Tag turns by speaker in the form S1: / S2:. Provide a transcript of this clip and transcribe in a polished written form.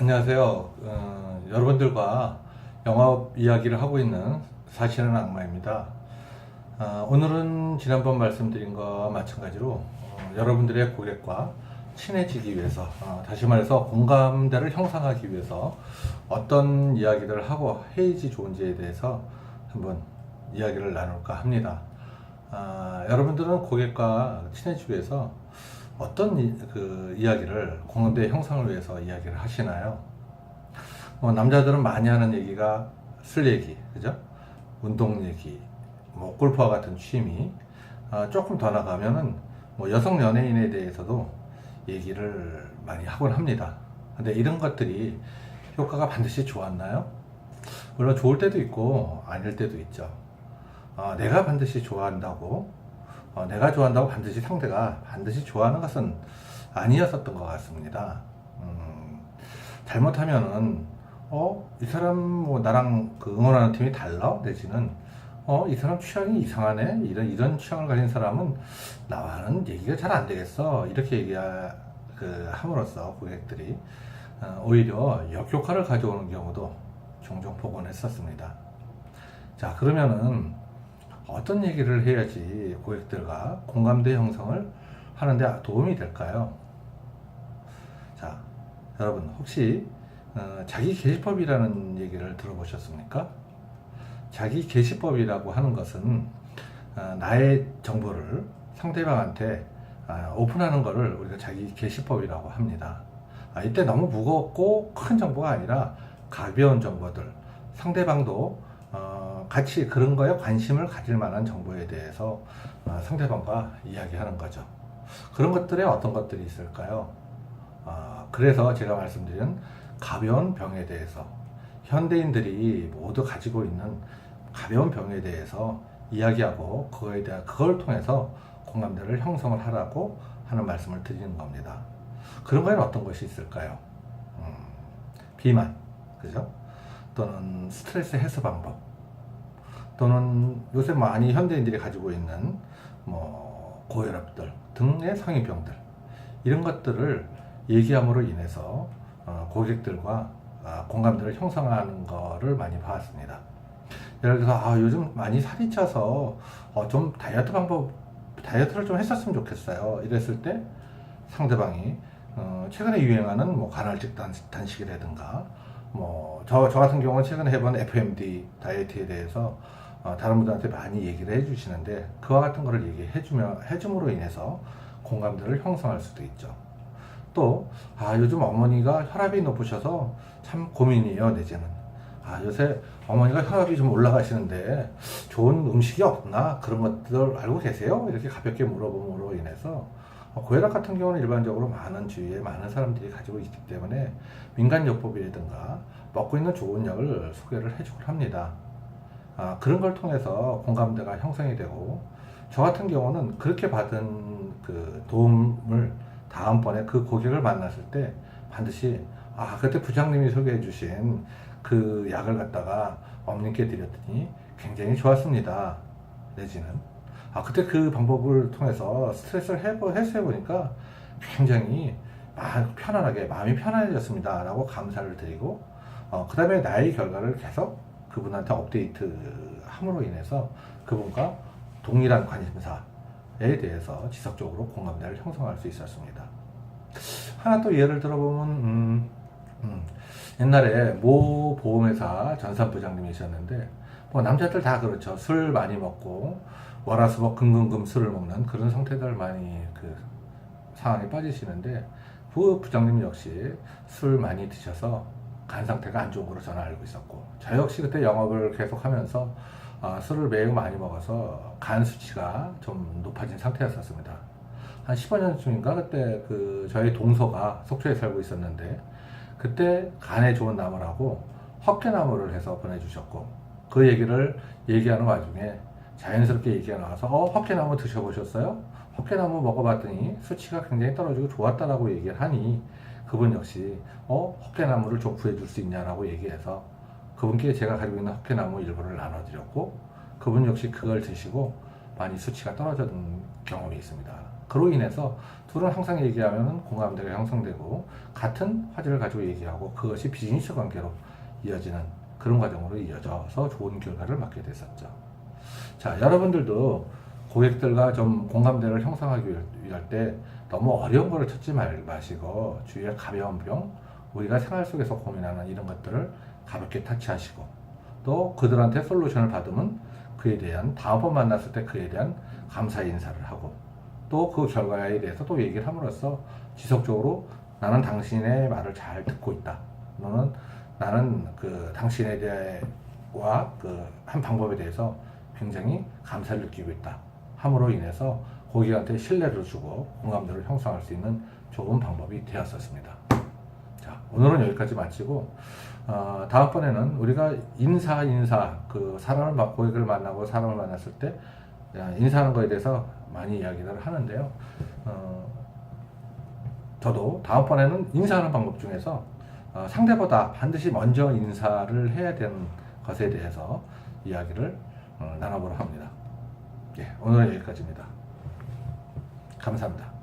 S1: 안녕하세요. 여러분들과 영업 이야기를 하고 있는 사실은 악마입니다. 오늘은 지난번 말씀드린 것과 마찬가지로 여러분들의 고객과 친해지기 위해서, 다시 말해서 공감대를 형성하기 위해서 어떤 이야기를 하고 해야지 좋은지에 대해서 한번 이야기를 나눌까 합니다. 여러분들은 고객과 친해지기 위해서 어떤 이야기를 공감대 형성을 위해서 이야기를 하시나요? 남자들은 많이 하는 얘기가 술 얘기, 그죠? 운동 얘기, 골프와 같은 취미, 조금 더 나가면은 여성 연예인에 대해서도 얘기를 많이 하곤 합니다. 근데 이런 것들이 효과가 반드시 좋았나요? 물론 좋을 때도 있고 아닐 때도 있죠. 내가 반드시 좋아한다고 내가 좋아한다고 반드시 상대가 반드시 좋아하는 것은 아니었었던 것 같습니다. 잘못하면은 이 사람 나랑 응원하는 팀이 달라? 내지는 이 사람 취향이 이상하네? 이런 취향을 가진 사람은 나와는 얘기가 잘 안 되겠어. 이렇게 함으로써 고객들이 오히려 역효과를 가져오는 경우도 종종 보곤 했었습니다. 자, 그러면은 어떤 얘기를 해야지 고객들과 공감대 형성을 하는데 도움이 될까요? 자, 여러분 혹시 자기 계시법이라는 얘기를 들어보셨습니까? 자기 계시법이라고 하는 것은 나의 정보를 상대방한테 오픈하는 것을 우리가 자기 계시법이라고 합니다. 이때 너무 무겁고 큰 정보가 아니라 가벼운 정보들, 상대방도 같이 그런 거에 관심을 가질 만한 정보에 대해서 상대방과 이야기하는 거죠. 그런 것들에 어떤 것들이 있을까요? 그래서 제가 말씀드린 가벼운 병에 대해서 현대인들이 모두 가지고 있는 가벼운 병에 대해서 이야기하고 그걸 통해서 공감대를 형성을 하라고 하는 말씀을 드리는 겁니다. 그런 거에는 어떤 것이 있을까요? 비만, 그죠? 또는 스트레스 해소 방법, 또는 요새 많이 현대인들이 가지고 있는 고혈압들 등의 성인병들, 이런 것들을 얘기함으로 인해서 고객들과 공감대를 형성하는 거를 많이 봤습니다. 예를 들어서 요즘 많이 살이 쪄서 좀 다이어트를 좀 했었으면 좋겠어요. 이랬을 때 상대방이 최근에 유행하는 간헐적 단식이라든가 저 같은 경우는 최근에 해본 FMD 다이어트에 대해서 다른 분들한테 많이 얘기를 해주시는데, 그와 같은 거를 해줌으로 인해서 공감대를 형성할 수도 있죠. 또 요즘 어머니가 혈압이 높으셔서 참 고민이에요. 내지는 요새 어머니가 혈압이 좀 올라가시는데 좋은 음식이 없나? 그런 것들 알고 계세요? 이렇게 가볍게 물어봄으로 인해서 고혈압 같은 경우는 일반적으로 주위에 많은 사람들이 가지고 있기 때문에 민간요법이라든가 먹고 있는 좋은 약을 소개를 해주곤 합니다. 그런 걸 통해서 공감대가 형성이 되고, 저 같은 경우는 그렇게 받은 그 도움을 다음번에 그 고객을 만났을 때 반드시 그때 부장님이 소개해 주신 그 약을 갖다가 어머님께 드렸더니 굉장히 좋았습니다. 내지는 그때 그 방법을 통해서 스트레스를 해소해 보니까 굉장히 편안하게 마음이 편안해졌습니다 라고 감사를 드리고, 그 다음에 나의 결과를 계속 그분한테 업데이트 함으로 인해서 그분과 동일한 관심사에 대해서 지속적으로 공감대를 형성할 수 있었습니다. 하나 또 예를 들어보면 옛날에 모 보험회사 전산부장님이셨는데, 남자들 다 그렇죠. 술 많이 먹고 월화수목 금금금 술을 먹는 그런 상태들 많이 상황에 빠지시는데, 그 부장님 역시 술 많이 드셔서 간 상태가 안 좋은 걸로 저는 알고 있었고, 저 역시 그때 영업을 계속 하면서 술을 매우 많이 먹어서 간 수치가 좀 높아진 상태였었습니다. 한 15년쯤인가 그때 저희 동서가 속초에 살고 있었는데, 그때 간에 좋은 나무라고 헛개나무를 해서 보내주셨고, 그 얘기를 얘기하는 와중에 자연스럽게 얘기가 나와서 헛개나무 드셔보셨어요? 헛개나무 먹어봤더니 수치가 굉장히 떨어지고 좋았다라고 얘기를 하니, 그분 역시 헛개나무를 좀 구해줄 수 있냐라고 얘기해서 그분께 제가 가지고 있는 헛개나무 일부를 나눠드렸고, 그분 역시 그걸 드시고 많이 수치가 떨어졌던 경험이 있습니다. 그로 인해서 둘은 항상 얘기하면 공감대가 형성되고 같은 화제를 가지고 얘기하고 그것이 비즈니스 관계로 이어지는 그런 과정으로 이어져서 좋은 결과를 맞게 됐었죠. 자, 여러분들도 고객들과 좀 공감대를 형성하기 위할 때 너무 어려운 거를 찾지 마시고 주위에 가벼운 병, 우리가 생활 속에서 고민하는 이런 것들을 가볍게 터치하시고 또 그들한테 솔루션을 받으면 그에 대한 다음번 만났을 때 그에 대한 감사 인사를 하고 또 그 결과에 대해서 또 얘기를 함으로써 지속적으로 나는 당신의 말을 잘 듣고 있다. 나는 그 당신에 대해와 그 한 방법에 대해서 굉장히 감사를 느끼고 있다. 함으로 인해서 고객한테 신뢰를 주고 공감대를 형성할 수 있는 좋은 방법이 되었었습니다. 자, 오늘은 여기까지 마치고 다음번에는 우리가 인사 그 고객을 만나고 사람을 만났을 때 인사하는 거에 대해서 많이 이야기를 하는데요. 저도 다음번에는 인사하는 방법 중에서 상대보다 반드시 먼저 인사를 해야 되는 것에 대해서 이야기를 나눠보려 합니다. 예, 오늘은 여기까지입니다. 감사합니다.